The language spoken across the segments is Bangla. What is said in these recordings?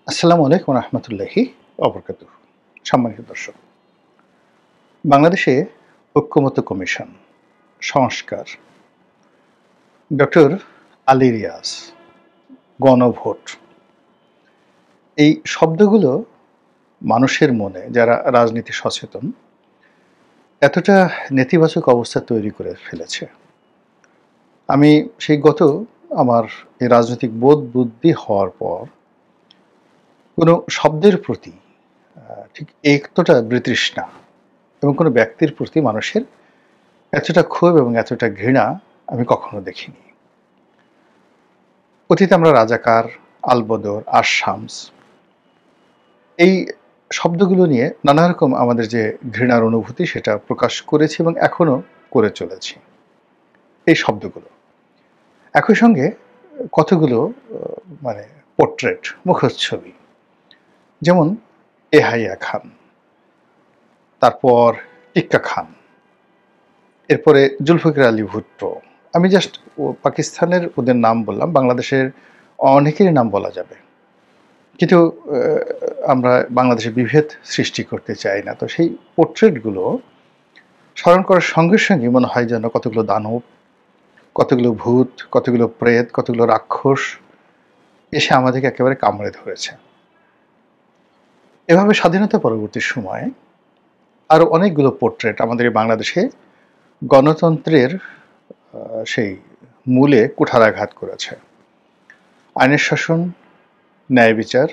আসসালামু আলাইকুম রহমতুল্লাহি অবরকাতুহ। সম্মানিত দর্শক, বাংলাদেশে ঐক্যমত্য কমিশন, সংস্কার, ডক্টর আলী রিয়াজ, গণভোট, এই শব্দগুলো মানুষের মনে, যারা রাজনীতি সচেতন, এতটা নেতিবাচক অবস্থা তৈরি করে ফেলেছে। আমি সেই আমার এই রাজনৈতিক বোধ বুদ্ধি হওয়ার পর কোনো শব্দের প্রতি ঠিক এতটা বিতৃষ্ণা এবং কোনো ব্যক্তির প্রতি মানুষের এতটা ক্ষোভ এবং এতটা ঘৃণা আমি কখনো দেখিনি। অতীতে আমরা রাজাকার, আলবদর, আশামস, এই শব্দগুলো নিয়ে নানা রকম আমাদের যে ঘৃণার অনুভূতি সেটা প্রকাশ করেছি এবং এখনো করে চলেছি। এই শব্দগুলো একই সঙ্গে কতগুলো মানে পোর্ট্রেট, মুখচ্ছবি, যেমন এহাইয়া খান, তারপর টিক্কা খান, এরপরে জুলফিকার আলী ভুট্টো। আমি জাস্ট পাকিস্তানের ওদের নাম বললাম, বাংলাদেশের অনেকেরই নাম বলা যাবে, কিন্তু আমরা বাংলাদেশে বিভেদ সৃষ্টি করতে চাই না। তো সেই পোর্ট্রেটগুলো স্মরণ করার সঙ্গে সঙ্গে মনে হয় যেন কতগুলো দানব, কতগুলো ভূত, কতগুলো প্রেত, কতগুলো রাক্ষস এসে আমাদেরকে একেবারে কামড়ে ধরেছে। এভাবে স্বাধীনতা পরবর্তী সময়ে আরও অনেকগুলো পোর্ট্রেট আমাদের বাংলাদেশে গণতন্ত্রের সেই মূলে কুঠারাঘাত করেছে। আইনের শাসন, ন্যায় বিচার,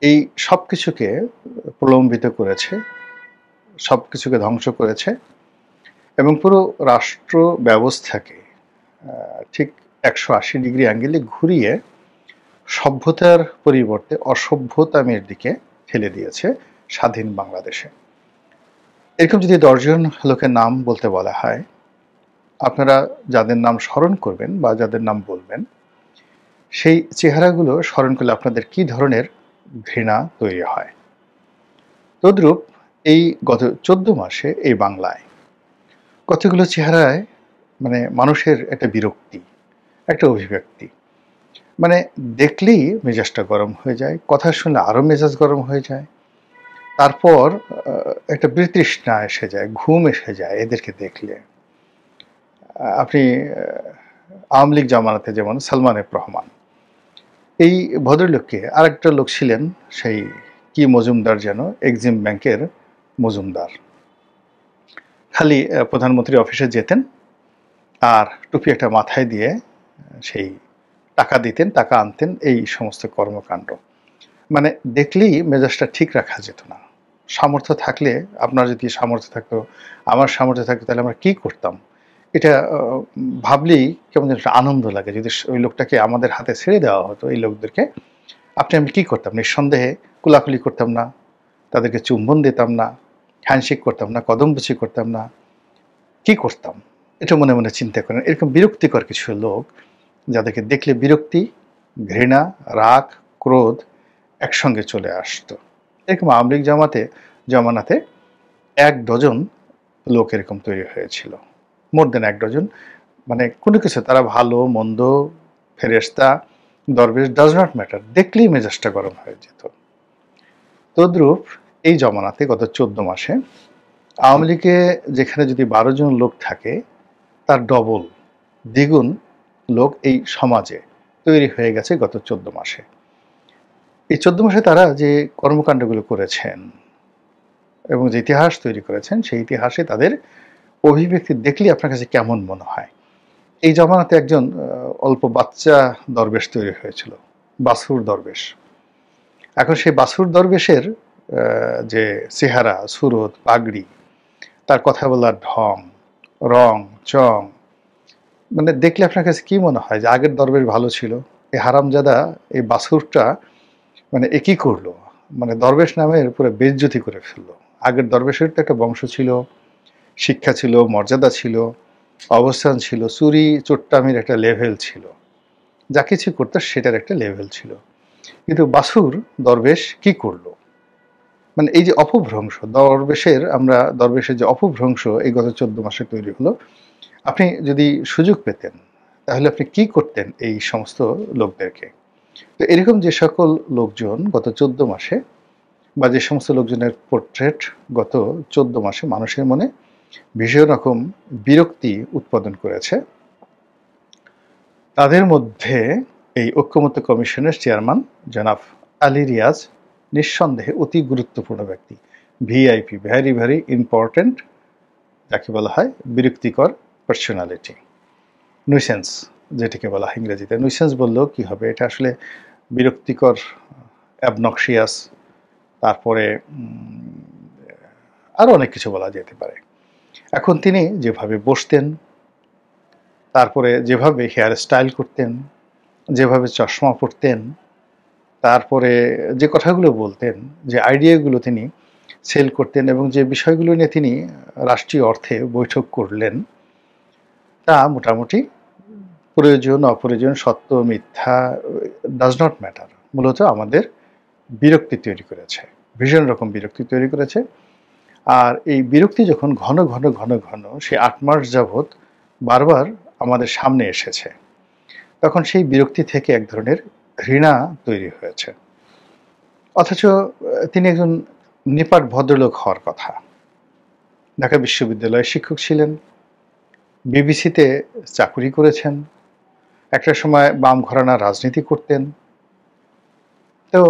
এই সব কিছুকে প্রলম্বিত করেছে, সব কিছুকে ধ্বংস করেছে এবং পুরো রাষ্ট্র ব্যবস্থাকে ঠিক 180 ডিগ্রি অ্যাঙ্গেলে ঘুরিয়ে সভ্যতার পরিবর্তে অসভ্যতামের দিকে ঠেলে দিয়েছে স্বাধীন বাংলাদেশে। এরকম যদি 10 জন লোকের নাম বলতে বলা হয়, আপনারা যাদের নাম স্মরণ করবেন বা যাদের নাম বলবেন, সেই চেহারাগুলো স্মরণ করলে আপনাদের কি ধরনের ঘৃণা তৈরি হয়। তদ্রূপ এই গত 14 মাসে এই বাংলায় কতগুলো চেহারায় মানুষের একটা বিরক্তি, একটা অভিব্যক্তি, দেখলেই মেজাজটা গরম হয়ে যায়, কথা শুনলে আরও মেজাজ গরম হয়ে যায়, তারপর একটা বিতৃষ্ণা এসে যায়, ঘুম এসে যায় এদেরকে দেখলে। আপনি আওয়ামী লীগ জামানাতে যেমন সালমান এফ রহমান, এই ভদ্রলোককে আরেকটা লোক ছিলেন, সেই কি মজুমদার যেন, এক্সিম ব্যাংকের মজুমদার, খালি প্রধানমন্ত্রী অফিসে যেতেন আর টুপি একটা মাথায় দিয়ে সেই টাকা দিতেন, টাকা আনতেন, এই সমস্ত কর্মকাণ্ড দেখলেই মেজাজটা ঠিক রাখা যেত না। সামর্থ্য থাকলে, আপনার যদি সামর্থ্য থাকতো, আমার সামর্থ্য থাকতো, তাহলে আমরা কি করতাম এটা ভাবলেই কেমন যেন একটা আনন্দ লাগে। যদি ওই লোকটাকে আমাদের হাতে ছেড়ে দেওয়া হতো, এই লোকদেরকে, আমি কি করতাম? নিঃসন্দেহে কুলাকুলি করতাম না, তাদেরকে চুম্বন দিতাম না, হ্যান্ডশেক করতাম না, কদমবুচি করতাম না, কি করতাম? এটা মনে মনে চিন্তা করেন। এরকম বিরক্তিকর কিছু লোক, যাদেরকে দেখলে বিরক্তি, ঘৃণা, রাগ, ক্রোধ একসঙ্গে চলে আসতো। এরকম আওয়ামী লীগ জমানাতে 1 ডজন লোক এরকম তৈরি হয়েছিল, মোর দেন 1 ডজন। কোনো কিছু, তারা ভালো মন্দ, ফেরেশতা, দরবেশ, ডাজ নট ম্যাটার, দেখলেই মেজাজটা গরম হয়ে যেত। তদ্রূপ এই জমানাতে গত 14 মাসে আওয়ামী লীগে যেখানে যদি 12 জন লোক থাকে, তার ডবল, দ্বিগুণ লোক এই সমাজে তৈরি হয়ে গেছে গত 14 মাসে। এই 14 মাসে তারা যে কর্মকাণ্ডগুলো করেছেন এবং যে ইতিহাস তৈরি করেছেন, সেই ইতিহাসে তাদের অভিব্যক্তি দেখলেই আপনার কাছে কেমন মনে হয়। এই জমানাতে একজন অল্প বাচ্চা দরবেশ তৈরি হয়েছিল, বাছুর দরবেশ। এখন সেই বাছুর দরবেশের যে চেহারা, সুরত, পাগড়ি, তার কথা বলার ঢং, রং, চং, দেখলে আপনার কাছে কি মনে হয় যে আগের দরবেশ ভালো ছিল, এই হারামজাদা এই বাছুরটা এ কি করলো, দরবেশ নামের পুরো বেইজ্জতি করে ফেললো। আগের দরবেশের তো একটা বংশ ছিল, শিক্ষা ছিল, মর্যাদা ছিল, অবস্থান ছিল, চুরি চোট্টামির একটা লেভেল ছিল, যা কিছু করতো সেটার একটা লেভেল ছিল। কিন্তু বাছুর দরবেশ কি করলো? এই যে অপভ্রংশ দরবেশের যে অপভ্রংশ এই গত 14 মাসে তৈরি হলো, আপনি যদি সুযোগ পেতেন তাহলে আপনি কি করতেন এই সমস্ত লোকদেরকে? তো এরকম যে সকল লোকজন গত 14 মাসে বা যে সমস্ত লোকজনের পোর্ট্রেট গত 14 মাসে মানুষের মনে ভীষণ রকম বিরক্তি উৎপাদন করেছে, তাদের মধ্যে এই ঐক্যমত্য কমিশনের চেয়ারম্যান জনাব আলী রিয়াজ নিঃসন্দেহে অতি গুরুত্বপূর্ণ ব্যক্তি, ভিআইপি, ভেরি ভেরি ইম্পর্টেন্ট, যাকে বলা হয় বিরক্তিকর পার্সোনালিটি, নুইসেন্স যেটাকে বলা হয় ইংরেজিতে। নুইসেন্স বললেও কি হবে, এটা আসলে বিরক্তিকর, অ্যাবনক্সিয়াস, তারপরে আরও অনেক কিছু বলা যেতে পারে। এখন তিনি যেভাবে বসতেন, তারপরে যেভাবে হেয়ার স্টাইল করতেন, যেভাবে চশমা পরতেন, তারপরে যে কথাগুলো বলতেন, যে আইডিয়াগুলো তিনি সেল করতেন এবং যে বিষয়গুলো নিয়ে তিনি রাষ্ট্রীয় অর্থে বৈঠক করলেন, তা মোটামুটি প্রয়োজন অপ্রয়োজন, সত্য মিথ্যা ডাজ নট ম্যাটার, মূলত আমাদের বিরক্তি তৈরি করেছে, ভীষণ রকম বিরক্তি তৈরি করেছে। আর এই বিরক্তি যখন ঘন ঘন ঘন ঘন সে 8 মাস যাবৎ বারবার আমাদের সামনে এসেছে, তখন সেই বিরক্তি থেকে এক ধরনের ঘৃণা তৈরি হয়েছে। অথচ তিনি একজন নিপাট ভদ্রলোক হওয়ার কথা। ঢাকা বিশ্ববিদ্যালয়ের শিক্ষক ছিলেন, বিবিসিতে চাকুরি করেছেন, একটা সময় বাম ঘরানা রাজনীতি করতেন। তো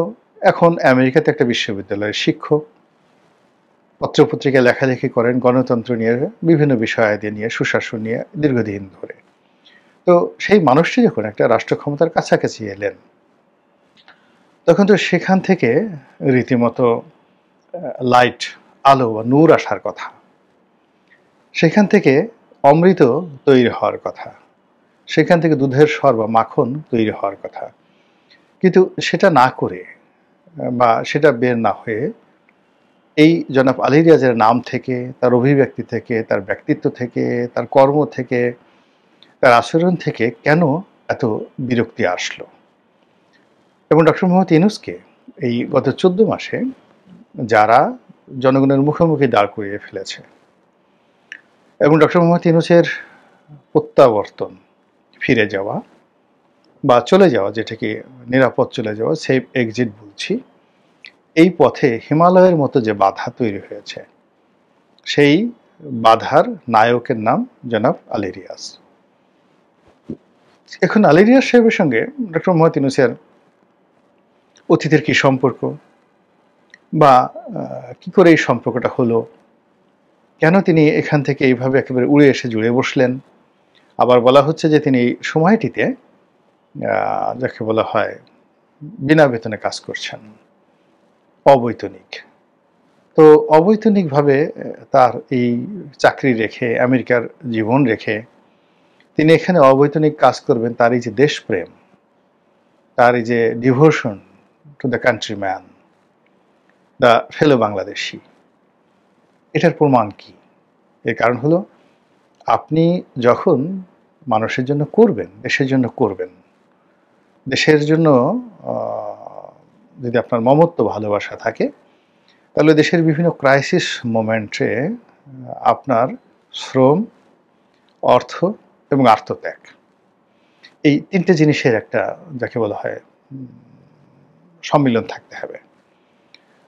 এখন আমেরিকাতে একটা বিশ্ববিদ্যালয়ের শিক্ষক, পত্রপত্রিকায় লেখালেখি করেন গণতন্ত্র নিয়ে, বিভিন্ন বিষয়াদি নিয়ে, সুশাসন নিয়ে দীর্ঘদিন ধরে। তো সেই মানুষটি যখন একটা রাষ্ট্র ক্ষমতার কাছাকাছি এলেন, তখন তো সেখান থেকে রীতিমতো লাইট, আলো বা নূর আসার কথা, সেখান থেকে অমৃত তৈরি হওয়ার কথা, সেখান থেকে দুধের স্বর বা মাখন তৈরি হওয়ার কথা। কিন্তু সেটা না করে বা সেটা বের না হয়ে এই জনাব আলী রিয়াজের নাম থেকে, তার অভিব্যক্তি থেকে, তার ব্যক্তিত্ব থেকে, তার কর্ম থেকে, তার আচরণ থেকে কেন এত বিরক্তি আসলো? এবং ডক্টর মোহাম্মদ ইউনূসকে এই গত 14 মাসে যারা জনগণের মুখোমুখি দাঁড় করিয়ে ফেলেছে এবং ডক্টর মোহাম্মদ ইউনূসের প্রত্যাবর্তন, ফিরে যাওয়া বা চলে যাওয়া, যেটাকে নিরাপদ চলে যাওয়া, সেফ এক্সিট বলছি, এই পথে হিমালয়ের মতো যে বাধা তৈরি হয়েছে, সেই বাধার নায়কের নাম জনাব আলী রিয়াজ। এখন আলী রিয়াজ সাহেবের সঙ্গে ডক্টর মোহাম্মদ ইউনূসের অতীতের কি সম্পর্ক, বা কি করে এই সম্পর্কটা হলো, কেন তিনি এখান থেকে এইভাবে একেবারে উড়ে এসে জুড়ে বসলেন? আবার বলা হচ্ছে যে তিনি সময়টিতে যাকে বলা হয় বিনা বেতনে কাজ করছেন, অবৈতনিক। তো অবৈতনিকভাবে তার এই চাকরি রেখে, আমেরিকার জীবন রেখে তিনি এখানে অবৈতনিক কাজ করবেন, তার এই যে দেশপ্রেম, তার এই যে devotion to the country man, the ফেলো বাংলাদেশি, এটার প্রমাণ কি? এর কারণ হলো, আপনি যখন মানুষের জন্য করবেন, দেশের জন্য করবেন, দেশের জন্য যদি আপনার মমত্ব ভালোবাসা থাকে, তাহলে দেশের বিভিন্ন ক্রাইসিস মোমেন্টে আপনার শ্রম, অর্থ এবং আত্মত্যাগ, এই 3টে জিনিসের একটা যাকে বলা হয় সম্মিলন থাকতে হবে।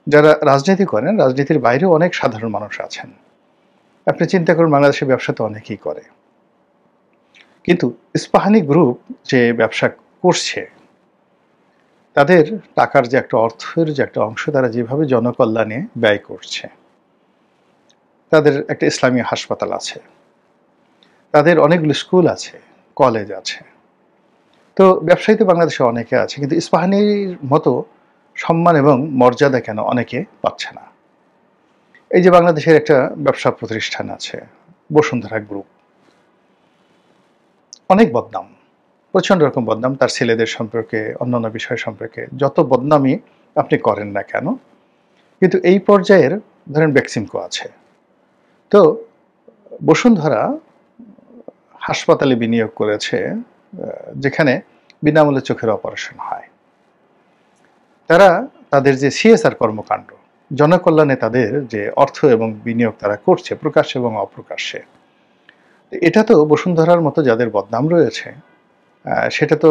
যারা রাজনীতি করেন, রাজনীতির বাইরেও অনেক সাধারণ মানুষ আছেন। আপনি চিন্তা করুন, বাংলাদেশের ব্যবসা তো অনেকেই করে, কিন্তু ইস্পাহানি গ্রুপ যে ব্যবসা করছে, তাদের টাকার যে একটা অর্থের যে একটা অংশ তারা যেভাবে জনকল্যাণে ব্যয় করছে, তাদের একটা ইসলামী হাসপাতাল আছে, তাদের অনেকগুলো স্কুল আছে, কলেজ আছে। তো ব্যবসায়ী তো বাংলাদেশে অনেকে আছে, কিন্তু ইস্পাহানির মতো সম্মান এবং মর্যাদা কেন অনেকে পাচ্ছে না? এই যে বাংলাদেশের একটা ব্যবসা প্রতিষ্ঠান আছে বসুন্ধরা গ্রুপ, অনেক বদনাম, প্রচণ্ড রকম বদনাম, তার ছেলেদের সম্পর্কে, অন্যান্য বিষয় সম্পর্কে যত বদনামি আপনি করেন না কেন। কিন্তু এই পর্যায়ের ধরেন বেক্সিমকো আছে, তো বসুন্ধরা হাসপাতালে বিনিয়োগ করেছে যেখানে বিনামূল্যে চোখের অপারেশন হয়। তারা তাদের যে সিএসআর কর্মকাণ্ড, জনকল্যাণে তাদের যে অর্থ এবং বিনিয়োগ তারা করছে প্রকাশ্যে এবং অপ্রকাশ্যে, এটা তো বসুন্ধরার মতো যাদের বদনাম রয়েছে সেটা তো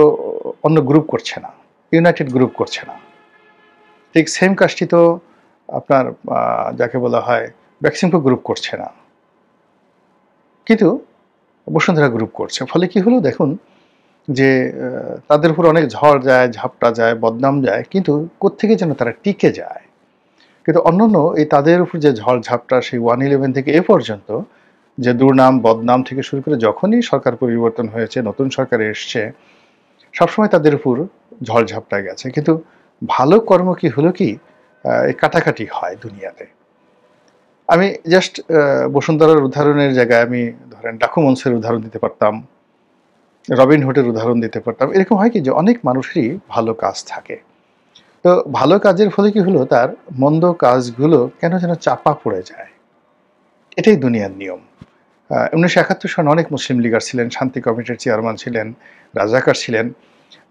অন্য গ্রুপ করছে না। ইউনাইটেড গ্রুপ করছে না। ঠিক সেম কাজটি তো আপনার যাকে বলা হয় বেক্সিমকো গ্রুপ করছে না, কিন্তু বসুন্ধরা গ্রুপ করছে। ফলে কি হলো দেখুন যে তাদের উপর অনেক ঝড় যায়, ঝাপটা যায়, বদনাম যায়, কিন্তু কোত্থেকে যেন তারা টিকে যায়। কিন্তু অন্যান্য এই তাদের উপর যে ঝড় ঝাপটা সেই 111 থেকে এ পর্যন্ত যে দুর্নাম বদনাম থেকে শুরু করে যখনই সরকার পরিবর্তন হয়েছে, নতুন সরকার এসছে, সবসময় তাদের উপর ঝড় ঝাপটা গেছে। কিন্তু ভালো কর্ম কি হলো কি এই কাটাকাটি হয় দুনিয়াতে। আমি জাস্ট বসুন্ধরার উদাহরণের জায়গায় আমি ধরেন ডকুমেন্টসের উদাহরণ দিতে পারতাম, রবিনহুডের উদাহরণ দিতে পারতাম। এরকম হয় কি যে অনেক মানুষেরই ভালো কাজ থাকে, তো ভালো কাজের ফলে কি হলো তার মন্দ কাজগুলো কেন যেন চাপা পড়ে যায়। এটাই দুনিয়ার নিয়ম। 1971 সনে অনেক মুসলিম লিগার ছিলেন, শান্তি কমিটির চেয়ারম্যান ছিলেন, রাজাকার ছিলেন,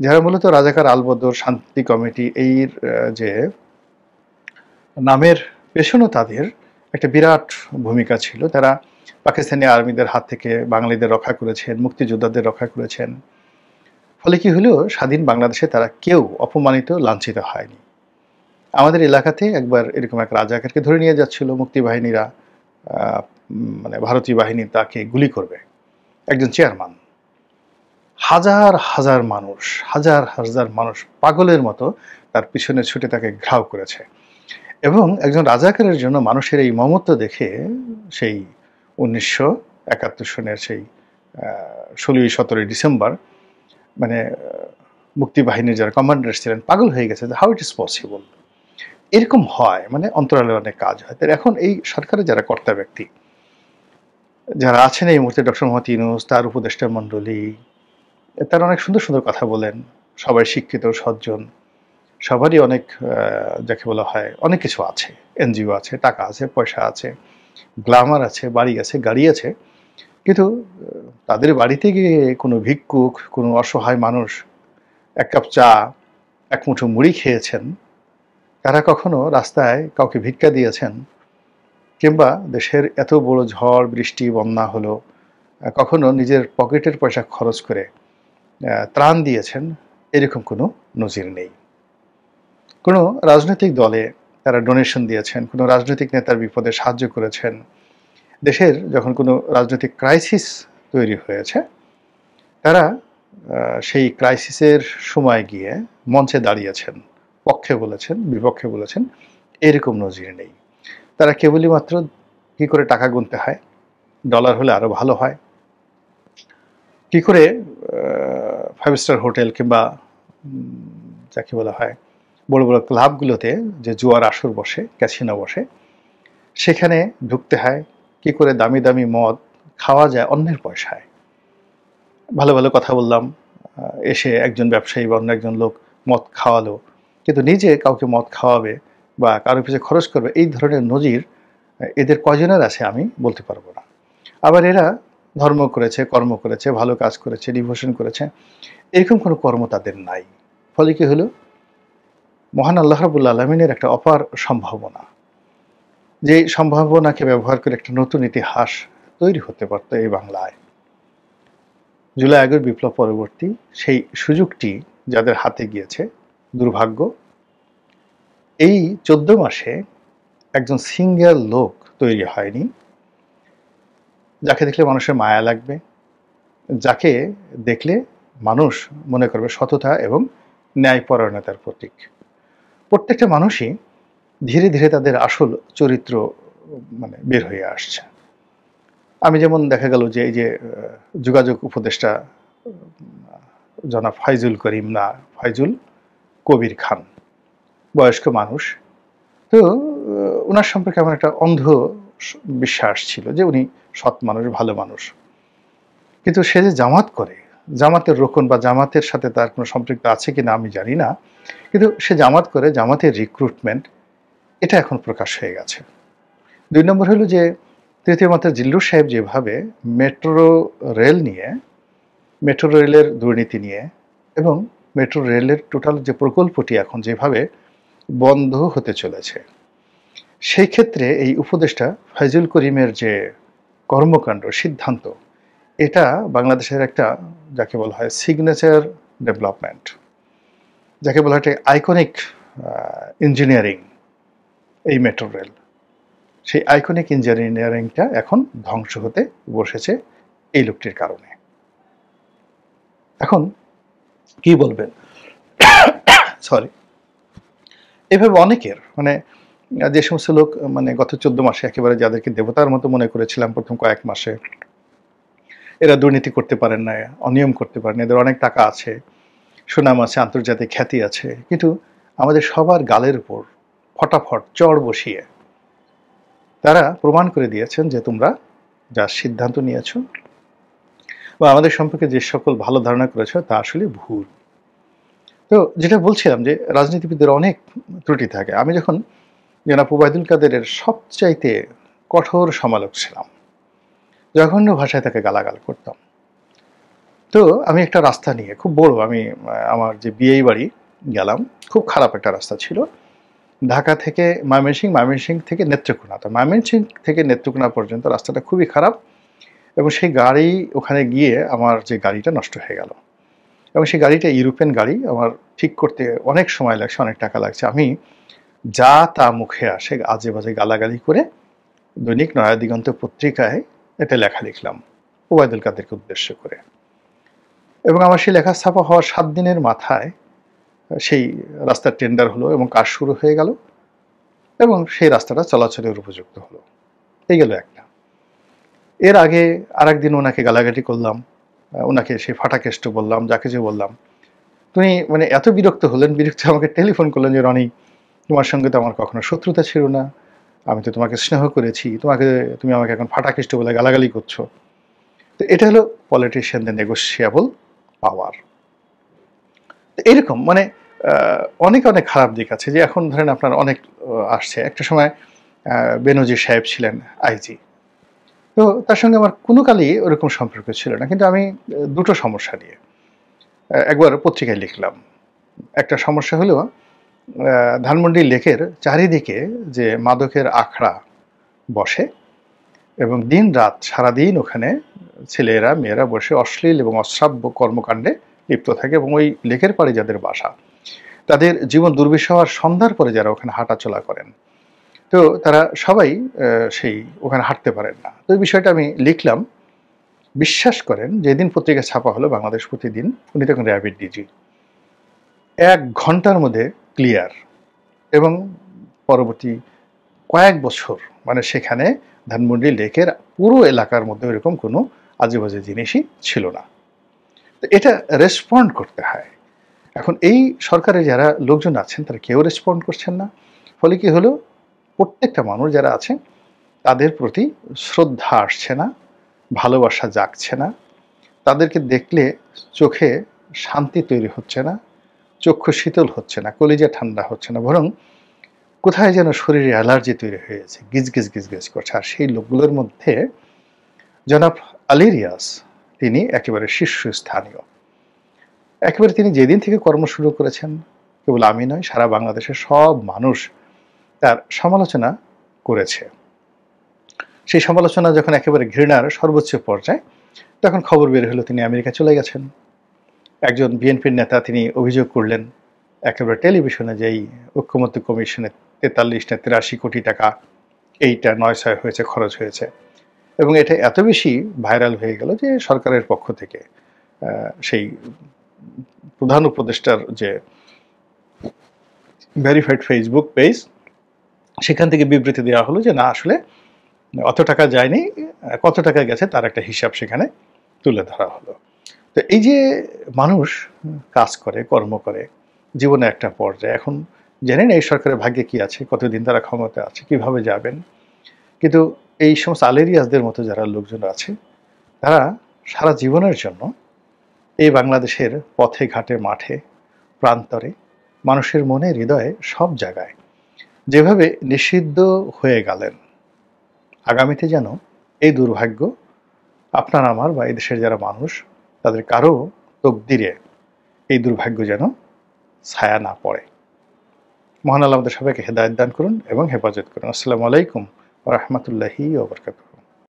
যারা মূলত রাজাকার আলবদর শান্তি কমিটি এই যে নামের পেছনেও তাদের একটা বিরাট ভূমিকা ছিল। তারা পাকিস্তানি আর্মিদের হাত থেকে বাঙালিদের রক্ষা করেছেন, মুক্তিযোদ্ধাদের রক্ষা করেছেন। ফলে কি হলো স্বাধীন বাংলাদেশে তারা কেউ অপমানিত লাঞ্ছিত হয়নি। আমাদের এলাকাতে একবার এরকম এক রাজাকারকে ধরে নিয়ে যাচ্ছিল মুক্তিবাহিনীরা, মানে ভারতীয় বাহিনী তাকে গুলি করবে। একজন চেয়ারম্যান, হাজার হাজার মানুষ, হাজার হাজার মানুষ পাগলের মতো তার পিছনে ছুটে তাকে ঘাও করেছে। এবং একজন রাজাকারের জন্য মানুষের এই মমত্ব দেখে সেই 1971 সনের সেই 16-17 ডিসেম্বর মানে মুক্তিবাহিনীর যারা কমান্ডার ছিলেন পাগল হয়ে গেছে, হাউ ইট ইজ পসিবল। এরকম হয়, মানে অন্তরালে অনেক কাজ হয়। তাই এখন এই সরকারের যারা কর্তা ব্যক্তি যারা আছেন এই মুহূর্তে, ডক্টর মোহাম্মদ ইউনূস, তার উপদেষ্টা মণ্ডলী, তারা অনেক সুন্দর সুন্দর কথা বলেন, সবাই শিক্ষিত সজ্জন, সবারই অনেক যাকে বলা হয় অনেক কিছু আছে, এনজিও আছে, টাকা আছে, পয়সা আছে, গ্ল্যামার আছে, বাড়ি আছে, গাড়ি আছে, কিন্তু তাদের বাড়িতে গিয়ে কোনো ভিক্ষুক, কোনো অসহায় মানুষ এক কাপ চা, এক মুঠো মুড়ি খেয়েছেন? তারা কখনো রাস্তায় কাউকে ভিক্ষা দিয়েছেন? কিংবা দেশের এত বড় ঝড় বৃষ্টি বন্যা হলো কখনো নিজের পকেটের পয়সা খরচ করে ত্রাণ দিয়েছেন? এরকম কোনো নজির নেই। কোনো রাজনৈতিক দলে তারা ডোনেশন দিয়েছেন, কোনো রাজনৈতিক নেতার বিপদে সাহায্য করেছেন, দেশের যখন কোনো রাজনৈতিক ক্রাইসিস তৈরি হয়েছে তারা সেই ক্রাইসিসের সময় গিয়ে মঞ্চে দাঁড়িয়েছেন, পক্ষে বলেছেন, বিপক্ষে বলেছেন, এরকম নজির নেই। তারা কেবলই মাত্র কী করে টাকা গুনতে হয়, ডলার হলে আরও ভালো হয়, কী করে 5 স্টার হোটেল কিংবা যাকে বলা হয় বড় বড় ক্লাবগুলোতে যে জুয়ার আসর বসে, ক্যাসিনো বসে, সেখানে ঢুকতে হয়, কী করে দামি দামি মদ খাওয়া যায় অন্যের পয়সায়। ভালো ভালো কথা বললাম, এসে একজন ব্যবসায়ী বা অন্য একজন লোক মদ খাওয়ালো, কিন্তু নিজে কাউকে মদ খাওয়াবে বা কারোর পিছনে খরচ করবে, এই ধরনের নজির এদের কয়জনের আছে আমি বলতে পারবো না। আবার এরা ধর্ম করেছে, কর্ম করেছে, ভালো কাজ করেছে, ডিভোশন করেছে, এরকম কোনো কর্ম তাদের নাই। ফলে কি হলো, মহান আল্লাহ রাব্বুল আলামিনের একটা অপার সম্ভাবনা, যে সম্ভাবনাকে ব্যবহার করে একটা নতুন ইতিহাস তৈরি হতে পারতো এই বাংলায়। জুলাই আগস্ট বিপ্লব পরবর্তী সেই সুযোগটি যাদের হাতে গিয়েছে, দুর্ভাগ্য এই 14 মাসে একজন সিঙ্গেল লোক তৈরি হয়নি যাকে দেখলে মানুষের মায়া লাগবে, যাকে দেখলে মানুষ মনে করবে সততা এবং ন্যায়পরায়ণতার প্রতীক। প্রত্যেকটা মানুষই ধীরে ধীরে তাদের আসল চরিত্র মানে বের হয়ে আসছে। আমি যেমন দেখা গেল যে এই যে যোগাযোগ উপদেষ্টা জনাব ফাইজুল করিম, না ফাইজুল কবির খান, বয়স্ক মানুষ, তো ওনার সম্পর্কে আমার একটা অন্ধ বিশ্বাস ছিল যে উনি সৎ মানুষ, ভালো মানুষ। কিন্তু সে যে জামাত করে, জামাতের রোকন বা জামাতের সাথে তার কোনো সম্পৃক্ত আছে কিনা আমি জানি না, কিন্তু সে জামাত করে, জামাতের রিক্রুটমেন্ট এটা এখন প্রকাশ হয়ে গেছে। 2 নম্বর হলো যে তৃতীয় মাত্রা জিল্লুর সাহেব যেভাবে মেট্রো রেল নিয়ে, মেট্রো রেলের দুর্নীতি নিয়ে এবং মেট্রো রেলের টোটাল যে প্রকল্পটি এখন যেভাবে বন্ধ হতে চলেছে, সেই ক্ষেত্রে এই উপদেষ্টা ফাইজুল করিমের যে কর্মকাণ্ড, সিদ্ধান্ত, এটা বাংলাদেশের একটা যাকে বলা হয় সিগনেচার ডেভেলপমেন্ট। যাকে বলা হয় আইকনিক ইঞ্জিনিয়ারিং, এই মেট্রো রেল, সেই আইকনিক ইঞ্জিনিয়ারিংটা এখন ধ্বংস হতে বসেছে এই লোকটির কারণে। এখন কি বলবেন, সরি, এভাবে অনেকের মানে যে সমস্ত লোক মানে গত 14 মাসে একেবারে যাদেরকে দেবতার মতো মনে করেছিলাম প্রথম কয়েক মাসে, এরা দুর্নীতি করতে পারেন না, অনিয়ম করতে পারেন, এদের অনেক টাকা আছে, সুনাম আছে, আন্তর্জাতিক খ্যাতি আছে, কিন্তু আমাদের সবার গালের উপর ফটাফট চড় বসিয়ে তারা প্রমাণ করে দিয়েছেন যে তোমরা যা সিদ্ধান্ত নিয়েছ বা আমাদের সম্পর্কে যে সকল ভালো ধারণা করেছ তা আসলে ভুল। তো যেটা বলছিলাম যে রাজনীতিবিদদের অনেক ত্রুটি থাকে। আমি যখন জনাব ওবায়দুল কাদেরের সবচাইতে কঠোর সমালোচক ছিলাম, জঘন্য ভাষায় তাকে গালাগাল করতাম, তো আমি একটা রাস্তা নিয়ে খুব বড়, আমি আমার যে বিয়েই বাড়ি গেলাম, খুব খারাপ একটা রাস্তা ছিল, ঢাকা থেকে ময়মনসিংহ, ময়মনসিংহ থেকে নেত্রকোনা, তো ময়মনসিংহ থেকে নেত্রকোনা পর্যন্ত রাস্তাটা খুবই খারাপ, এবং সেই গাড়ি ওখানে গিয়ে আমার যে গাড়িটা নষ্ট হয়ে গেল, এবং সেই গাড়িটা ইউরোপিয়ান গাড়ি, আমার ঠিক করতে অনেক সময় লাগছে, অনেক টাকা লাগছে। আমি যা তা মুখে আসে আজে বাজে গালাগালি করে দৈনিক নয়া দিগন্ত পত্রিকায় এটা লেখা লিখলাম ওবায়দুল কাদেরকে উদ্দেশ্য করে, এবং আমার সেই লেখা ছাপা হওয়ার 7 দিনের মাথায় সেই রাস্তার টেন্ডার হলো এবং কাজ শুরু হয়ে গেল, এবং সেই রাস্তাটা চলাচলের উপযুক্ত হলো। এই গেল একটা। এর আগে আরেকদিন ওনাকে গালাগালি করলাম, ওনাকে সেই ফাটাকেষ্ট বললাম, যা কিছু বললাম। তিনি মানে এত বিরক্ত হলেন, বিরক্ত আমাকে টেলিফোন করলেন যে রনি, তোমার সঙ্গে তো আমার কখনো শত্রুতা ছিল না, আমি তো তোমাকে স্নেহ করেছি, তুমি আমাকে এখন ফাটাকেষ্ট বলে গালাগালি করছো। তো এটা হলো পলিটিশিয়ানদের নেগোশিয়েবল পাওয়ার। এরকম মানে অনেক অনেক খারাপ দিক আছে, যে এখন ধরেন আপনার অনেক আসছে। একটা সময় বেনজির সাহেব ছিলেন আইজি, তো তার সঙ্গে আমার কোনো কালই ওরকম সম্পর্ক ছিল না, কিন্তু আমি দুটো সমস্যা নিয়ে একবার পত্রিকায় লিখলাম। একটা সমস্যা হলো ধানমন্ডি লেকের চারিদিকে যে মাদকের আখড়া বসে, এবং দিন রাত সারাদিন ওখানে ছেলেরা মেয়েরা বসে অশ্লীল এবং অশ্রাব্য কর্মকাণ্ডে লিপ্ত থাকে, এবং ওই লেকের পাড়ে যাদের বাসা তাদের জীবন দুর্বিষহ হওয়ার সন্ধ্যার পরে যারা ওখানে হাঁটাচলা করেন, তো তারা সবাই সেই ওখানে হাঁটতে পারেন না। তো এই বিষয়টা আমি লিখলাম। বিশ্বাস করেন, যেদিন পত্রিকা ছাপা হলো বাংলাদেশ প্রতিদিন, উনি তখন র্যাবের ডিজি, 1 ঘন্টার মধ্যে ক্লিয়ার, এবং পরবর্তী কয়েক বছর মানে সেখানে ধানমন্ডি লেকের পুরো এলাকার মধ্যে এরকম কোনো আজেবাজে জিনিসই ছিল না। তো এটা রেসপন্ড করতে হয়। এখন এই সরকারে যারা লোকজন আছেন তারা কেউ রেসপন্ড করছেন না, ফলে কি হলো, প্রত্যেকটা মানুষ যারা আছে তাদের প্রতি শ্রদ্ধা আসছে না, ভালোবাসা জাগছে না, তাদেরকে দেখলে চোখে শান্তি তৈরি হচ্ছে না, চক্ষু শীতল হচ্ছে না, কলিজা ঠান্ডা হচ্ছে না, বরং কোথায় যেন শরীরে অ্যালার্জি তৈরি হয়েছে, গিজ গিজ গিজ গিজ করছে। আর সেই লোকগুলোর মধ্যে জনাব আলী রিয়াজ, তিনি একেবারে শীর্ষস্থানীয়। একেবারে তিনি যেদিন থেকে কর্ম শুরু করেছেন, কেবল আমি নয়, সারা বাংলাদেশের সব মানুষ তার সমালোচনা করেছে। সেই সমালোচনা যখন একেবারে ঘৃণার সর্বোচ্চ পর্যায়ে, তখন খবর বের হলো তিনি আমেরিকা চলে গেছেন। একজন বিএনপির নেতা তিনি অভিযোগ করলেন একেবারে টেলিভিশনে যে এই ঐক্যমত্য কমিশনে 43 না 83 কোটি টাকা এইটা 9-6 হয়েছে, খরচ হয়েছে, এবং এটা এত বেশি ভাইরাল হয়ে গেল যে সরকারের পক্ষ থেকে সেই প্রধান উপদেষ্টার যে ভেরিফাইড ফেসবুক পেজ, সেখান থেকে বিবৃতি দেওয়া হলো যে না, আসলে অত টাকা যায়নি, কত টাকা গেছে তার একটা হিসাব সেখানে তুলে ধরা হলো। তো এই যে মানুষ কাজ করে, কর্ম করে, জীবনে একটা পর্যায়ে, এখন জানেন এই সরকারের ভাগ্যে কি আছে, কতদিন তারা ক্ষমতা আছে, কিভাবে যাবেন, কিন্তু এই সমস্ত আলী রিয়াজদের মতো যারা লোকজন আছে, তারা সারা জীবনের জন্য এই বাংলাদেশের পথে ঘাটে মাঠে প্রান্তরে মানুষের মনে হৃদয়ে সব জায়গায় যেভাবে নিষিদ্ধ হয়ে গেলেন, আগামীতে যেন এই দুর্ভাগ্য আপনার আমার বা এই দেশের যারা মানুষ তাদের কারো তকদিরে এই দুর্ভাগ্য যেন ছায়া না পড়ে। মহান আল্লাহ আমাদের সবাইকে হেদায়েত দান করুন এবং হেফাজত করুন। আসসালামু আলাইকুম ওয়া রাহমাতুল্লাহি ওয়া বারাকাতুহু।